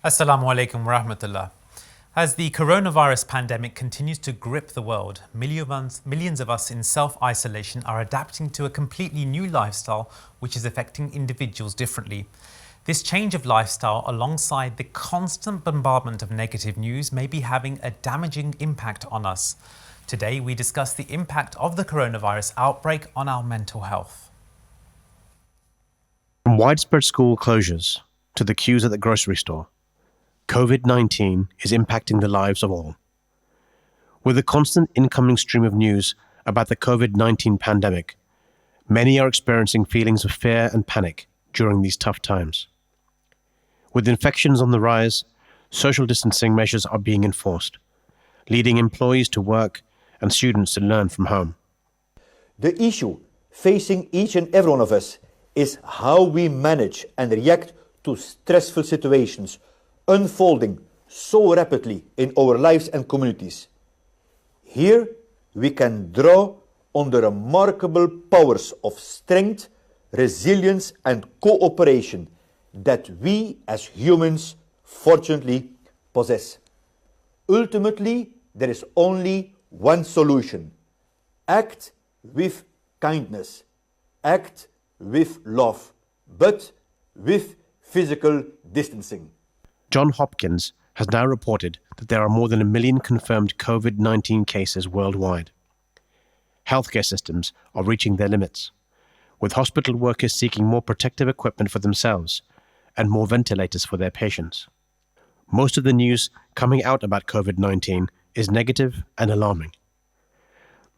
Assalamu alaikum wa rahmatullah. As the coronavirus pandemic continues to grip the world, millions of us in self-isolation are adapting to a completely new lifestyle which is affecting individuals differently. This change of lifestyle, alongside the constant bombardment of negative news, may be having a damaging impact on us. Today, we discuss the impact of the coronavirus outbreak on our mental health. From widespread school closures to the queues at the grocery store, COVID-19 is impacting the lives of all. With a constant incoming stream of news about the COVID-19 pandemic, many are experiencing feelings of fear and panic during these tough times. With infections on the rise, social distancing measures are being enforced, leading employees to work and students to learn from home. The issue facing each and every one of us is how we manage and react to stressful situations unfolding so rapidly in our lives and communities. Here we can draw on the remarkable powers of strength, resilience and cooperation that we as humans fortunately possess. Ultimately, there is only one solution. Act with kindness, act with love, but with physical distancing. John Hopkins has now reported that there are more than 1 million confirmed COVID-19 cases worldwide. Healthcare systems are reaching their limits, with hospital workers seeking more protective equipment for themselves and more ventilators for their patients. Most of the news coming out about COVID-19 is negative and alarming.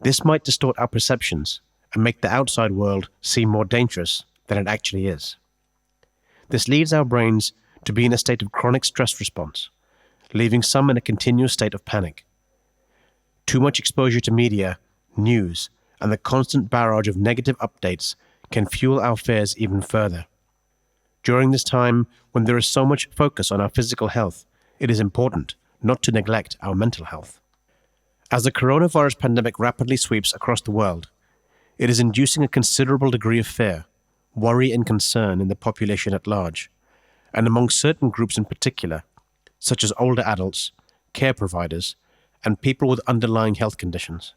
This might distort our perceptions and make the outside world seem more dangerous than it actually is. This leads our brains to be in a state of chronic stress response, leaving some in a continuous state of panic. Too much exposure to media, news, and the constant barrage of negative updates can fuel our fears even further. During this time, when there is so much focus on our physical health, it is important not to neglect our mental health. As the coronavirus pandemic rapidly sweeps across the world, it is inducing a considerable degree of fear, worry and concern in the population at large, and among certain groups in particular, such as older adults, care providers, and people with underlying health conditions.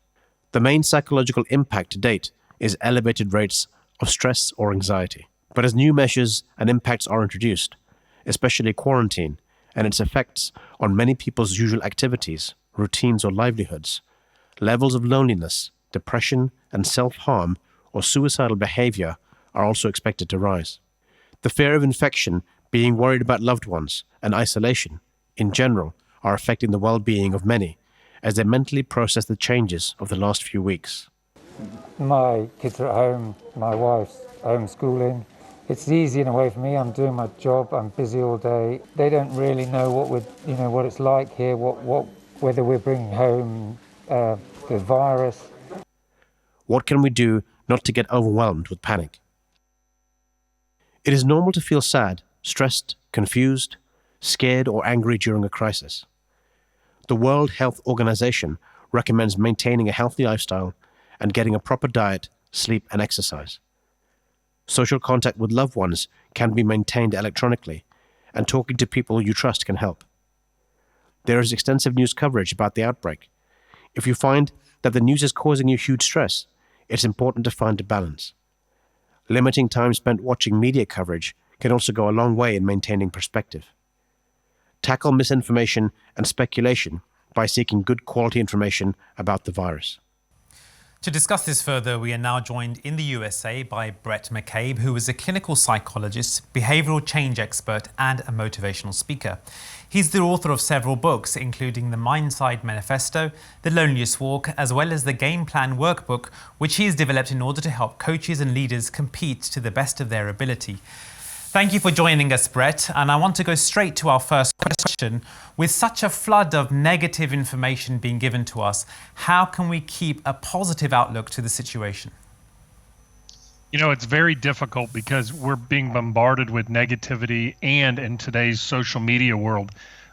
The main psychological impact to date is elevated rates of stress or anxiety. But as new measures and impacts are introduced, especially quarantine and its effects on many people's usual activities, routines or livelihoods, levels of loneliness, depression and self-harm or suicidal behavior are also expected to rise. The fear of infection, being worried about loved ones, and isolation, in general, are affecting the well-being of many as they mentally process the changes of the last few weeks. My kids are at home, my wife's homeschooling. It's easy in a way for me. I'm doing my job. I'm busy all day. They don't really know what it's like here. Whether we're bringing home the virus. What can we do not to get overwhelmed with panic? It is normal to feel sad, stressed, confused, scared, or angry during a crisis. The World Health Organization recommends maintaining a healthy lifestyle and getting a proper diet, sleep, and exercise. Social contact with loved ones can be maintained electronically, and talking to people you trust can help. There is extensive news coverage about the outbreak. If you find that the news is causing you huge stress, it's important to find a balance. Limiting time spent watching media coverage can also go a long way in maintaining perspective. Tackle misinformation and speculation by seeking good quality information about the virus. To discuss this further, we are now joined in the USA by Brett McCabe, who is a clinical psychologist, behavioural change expert and a motivational speaker. He's the author of several books, including the Mindside Manifesto, The Loneliest Walk, as well as the Game Plan Workbook, which he has developed in order to help coaches and leaders compete to the best of their ability. Thank you for joining us, Brett. And I want to go straight to our first question. With such a flood of negative information being given to us, how can we keep a positive outlook to the situation? You know, it's very difficult because we're being bombarded with negativity, and in today's social media world,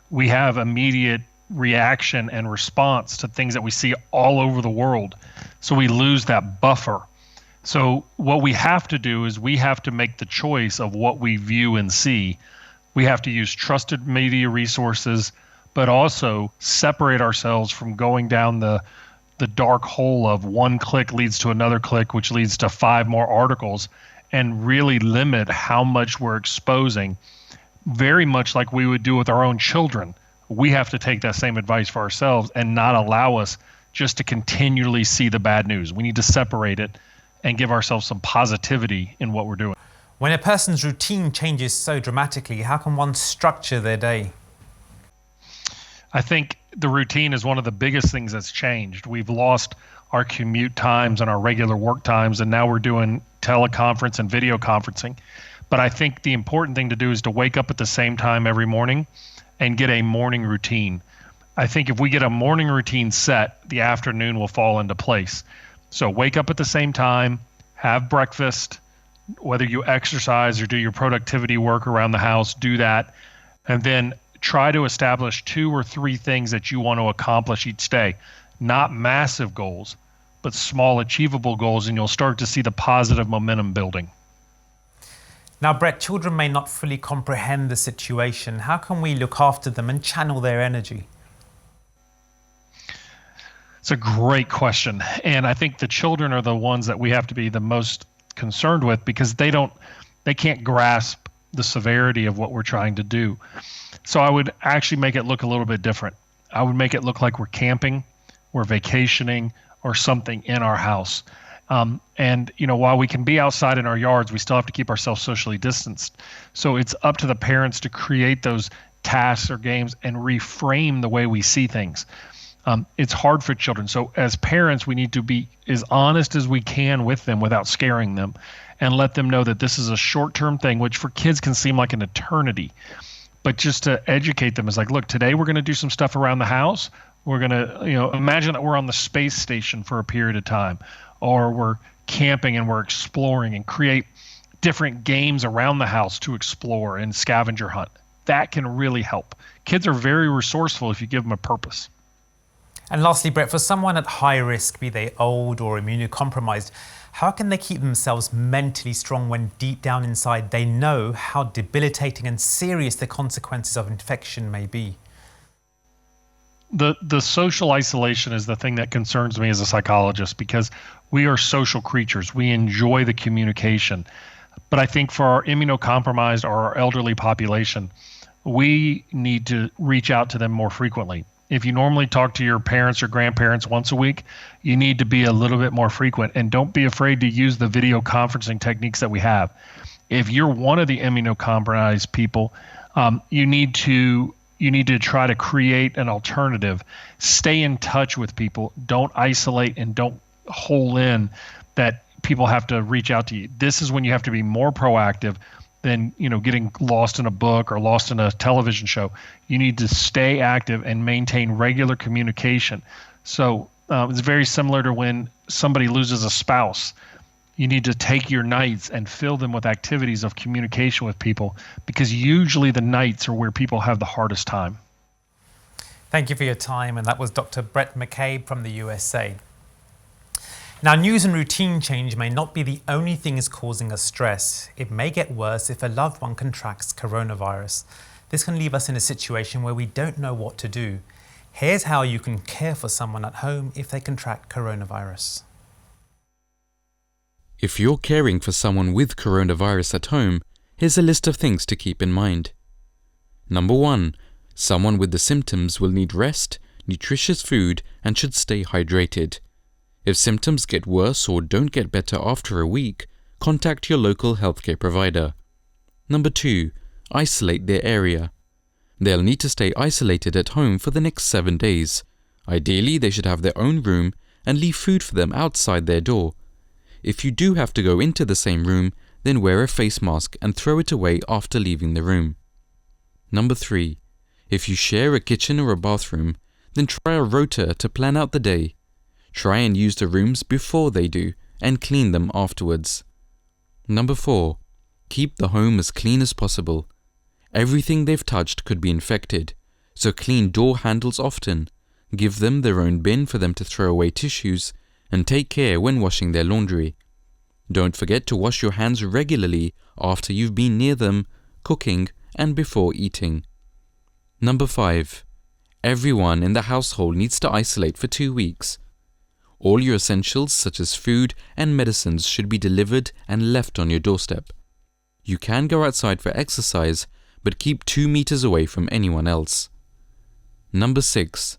we have immediate reaction and response to things that we see all over the world. So we lose that buffer. So what we have to do is we have to make the choice of what we view and see. We have to use trusted media resources, but also separate ourselves from going down the dark hole of one click leads to another click, which leads to 5 more articles, and really limit how much we're exposing, very much like we would do with our own children. We have to take that same advice for ourselves and not allow us just to continually see the bad news. We need to separate it and give ourselves some positivity in what we're doing. When a person's routine changes so dramatically, how can one structure their day? I think the routine is one of the biggest things that's changed. We've lost our commute times and our regular work times, and now we're doing teleconference and video conferencing. But I think the important thing to do is to wake up at the same time every morning and get a morning routine. I think if we get a morning routine set, the afternoon will fall into place. So wake up at the same time, have breakfast, whether you exercise or do your productivity work around the house, do that, and then try to establish 2 or 3 things that you want to accomplish each day. Not massive goals, but small achievable goals, and you'll start to see the positive momentum building. Now, Brett, children may not fully comprehend the situation. How can we look after them and channel their energy? It's a great question. And I think the children are the ones that we have to be the most concerned with, because they can't grasp the severity of what we're trying to do. So I would actually make it look a little bit different. I would make it look like we're camping, we're vacationing, or something in our house. And while we can be outside in our yards, we still have to keep ourselves socially distanced. So it's up to the parents to create those tasks or games and reframe the way we see things. It's hard for children. So as parents, we need to be as honest as we can with them without scaring them, and let them know that this is a short-term thing, which for kids can seem like an eternity. But just to educate them is like, look, today we're going to do some stuff around the house. We're going to, imagine that we're on the space station for a period of time, or we're camping and we're exploring, and create different games around the house to explore and scavenger hunt. That can really help. Kids are very resourceful if you give them a purpose. And lastly, Brett, for someone at high risk, be they old or immunocompromised, how can they keep themselves mentally strong when deep down inside they know how debilitating and serious the consequences of infection may be? The social isolation is the thing that concerns me as a psychologist, because we are social creatures. We enjoy the communication. But I think for our immunocompromised or our elderly population, we need to reach out to them more frequently. If you normally talk to your parents or grandparents once a week, you need to be a little bit more frequent, and don't be afraid to use the video conferencing techniques that we have. If you're one of the immunocompromised people, you need to try to create an alternative. Stay in touch with people. Don't isolate and don't hole in that people have to reach out to you. This is when you have to be more proactive than getting lost in a book or lost in a television show. You need to stay active and maintain regular communication. So it's very similar to when somebody loses a spouse. You need to take your nights and fill them with activities of communication with people, because usually the nights are where people have the hardest time. Thank you for your time. And that was Dr. Brett McCabe from the USA. Now, news and routine change may not be the only things causing us stress. It may get worse if a loved one contracts coronavirus. This can leave us in a situation where we don't know what to do. Here's how you can care for someone at home if they contract coronavirus. If you're caring for someone with coronavirus at home, here's a list of things to keep in mind. Number 1. Someone with the symptoms will need rest, nutritious food, and should stay hydrated. If symptoms get worse or don't get better after a week, contact your local healthcare provider. Number 2. Isolate their area. They'll need to stay isolated at home for the next 7 days. Ideally, they should have their own room and leave food for them outside their door. If you do have to go into the same room, then wear a face mask and throw it away after leaving the room. Number 3. If you share a kitchen or a bathroom, then try a rota to plan out the day. Try and use the rooms before they do, and clean them afterwards. Number 4. Keep the home as clean as possible. Everything they've touched could be infected, so clean door handles often. Give them their own bin for them to throw away tissues, and take care when washing their laundry. Don't forget to wash your hands regularly after you've been near them, cooking, and before eating. Number 5. Everyone in the household needs to isolate for 2 weeks. All your essentials such as food and medicines should be delivered and left on your doorstep. You can go outside for exercise, but keep 2 meters away from anyone else. Number 6.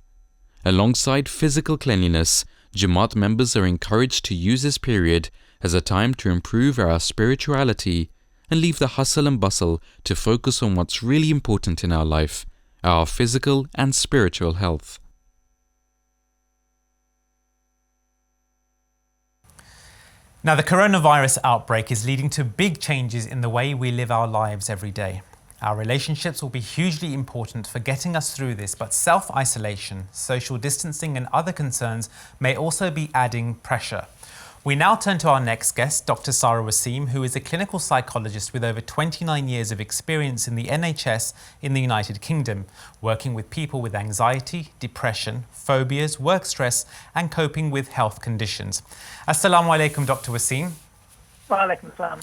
Alongside physical cleanliness, Jamaat members are encouraged to use this period as a time to improve our spirituality and leave the hustle and bustle to focus on what's really important in our life, our physical and spiritual health. Now, the coronavirus outbreak is leading to big changes in the way we live our lives every day. Our relationships will be hugely important for getting us through this, but self-isolation, social distancing and other concerns may also be adding pressure. We now turn to our next guest, Dr. Sarah Waseem, who is a clinical psychologist with over 29 years of experience in the NHS in the United Kingdom, working with people with anxiety, depression, phobias, work stress and coping with health conditions. Assalamu alaikum, Dr. Waseem. Wa alaikum assalam.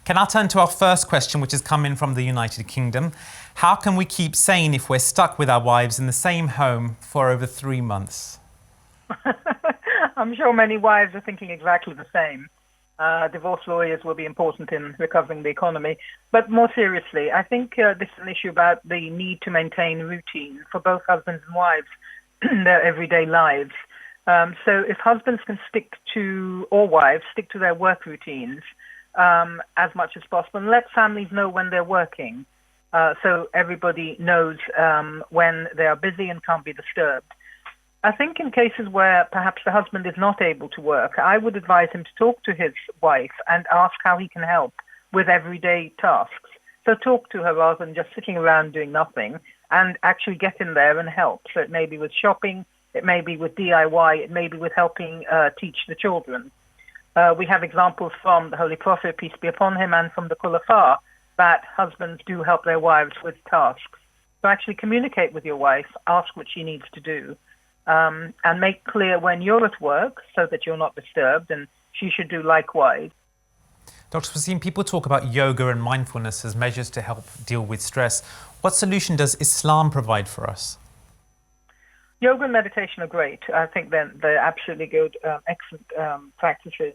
Can I turn to our first question, which has come in from the United Kingdom? How can we keep sane if we're stuck with our wives in the same home for over 3 months? I'm sure many wives are thinking exactly the same. Divorce lawyers will be important in recovering the economy. But more seriously, I think this is an issue about the need to maintain routine for both husbands and wives in their everyday lives. So if husbands can stick to, or wives, stick to their work routines as much as possible, and let families know when they're working, so everybody knows when they are busy and can't be disturbed. I think in cases where perhaps the husband is not able to work, I would advise him to talk to his wife and ask how he can help with everyday tasks. So talk to her rather than just sitting around doing nothing, and actually get in there and help. So it may be with shopping, it may be with DIY, it may be with helping teach the children. We have examples from the Holy Prophet, peace be upon him, and from the Khulafa, that husbands do help their wives with tasks. So actually communicate with your wife, ask what she needs to do, and make clear when you're at work so that you're not disturbed, and she should do likewise. Dr. Waseem, people talk about yoga and mindfulness as measures to help deal with stress. What solution does Islam provide for us? Yoga and meditation are great. I think they're absolutely good, excellent practices.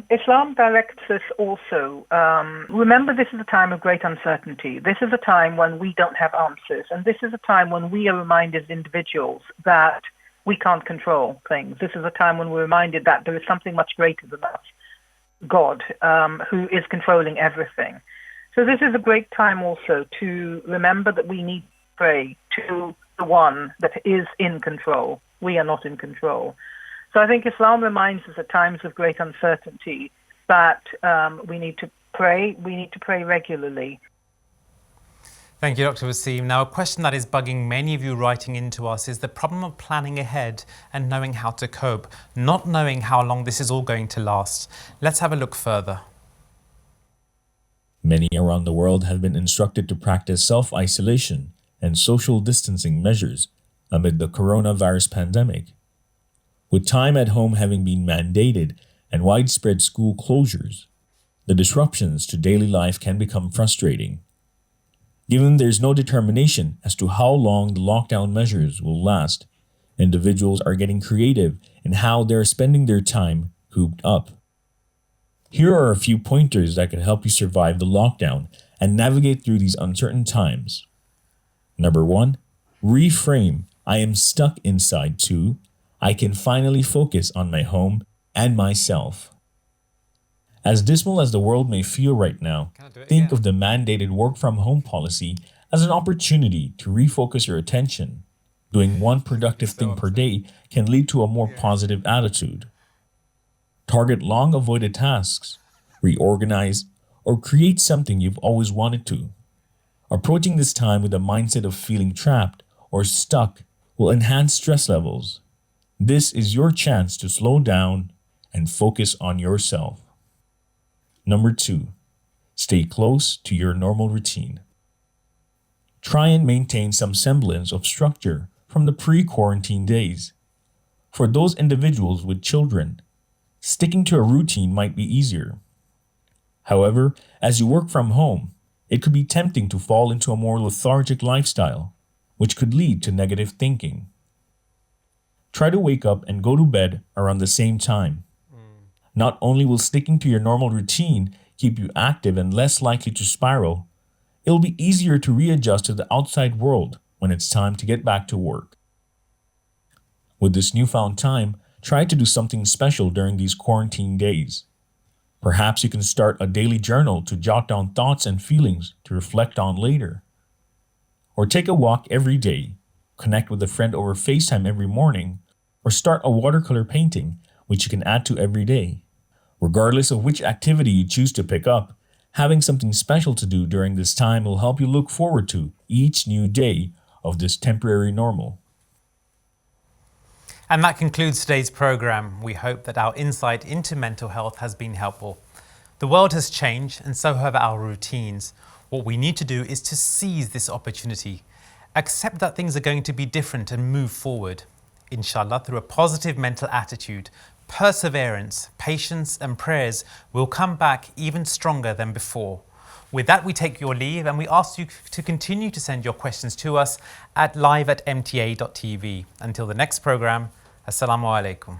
Islam directs us also. Remember, this is a time of great uncertainty. This is a time when we don't have answers. And this is a time when we are reminded as individuals that we can't control things. This is a time when we're reminded that there is something much greater than us, God, who is controlling everything. So this is a great time also to remember that we need to pray to the one that is in control. We are not in control. So I think Islam reminds us at times of great uncertainty that we need to pray. We need to pray regularly. Thank you, Dr. Waseem. Now, a question that is bugging many of you writing into us is the problem of planning ahead and knowing how to cope, not knowing how long this is all going to last. Let's have a look further. Many around the world have been instructed to practice self-isolation and social distancing measures amid the coronavirus pandemic. With time at home having been mandated and widespread school closures, the disruptions to daily life can become frustrating. Given there's no determination as to how long the lockdown measures will last, individuals are getting creative in how they're spending their time cooped up. Here are a few pointers that can help you survive the lockdown and navigate through these uncertain times. Number 1, reframe I am stuck inside to I can finally focus on my home and myself. As dismal as the world may feel right now, think of the mandated work from home policy as an opportunity to refocus your attention. Doing one productive thing per day can lead to a more positive attitude. Target long avoided tasks, reorganize, or create something you've always wanted to. Approaching this time with a mindset of feeling trapped or stuck will enhance stress levels. This is your chance to slow down and focus on yourself. Number 2, stay close to your normal routine. Try and maintain some semblance of structure from the pre-quarantine days. For those individuals with children, sticking to a routine might be easier. However, as you work from home, it could be tempting to fall into a more lethargic lifestyle, which could lead to negative thinking. Try to wake up and go to bed around the same time. Not only will sticking to your normal routine keep you active and less likely to spiral, it'll be easier to readjust to the outside world when it's time to get back to work. With this newfound time, try to do something special during these quarantine days. Perhaps you can start a daily journal to jot down thoughts and feelings to reflect on later. Or take a walk every day, connect with a friend over FaceTime every morning, or start a watercolor painting, which you can add to every day. Regardless of which activity you choose to pick up, having something special to do during this time will help you look forward to each new day of this temporary normal. And that concludes today's programme. We hope that our insight into mental health has been helpful. The world has changed and so have our routines. What we need to do is to seize this opportunity, accept that things are going to be different and move forward. Inshallah, through a positive mental attitude, perseverance, patience and prayers, we'll come back even stronger than before. With that, we take your leave and we ask you to continue to send your questions to us at live@mta.tv. Until the next programme, Assalamu alaikum.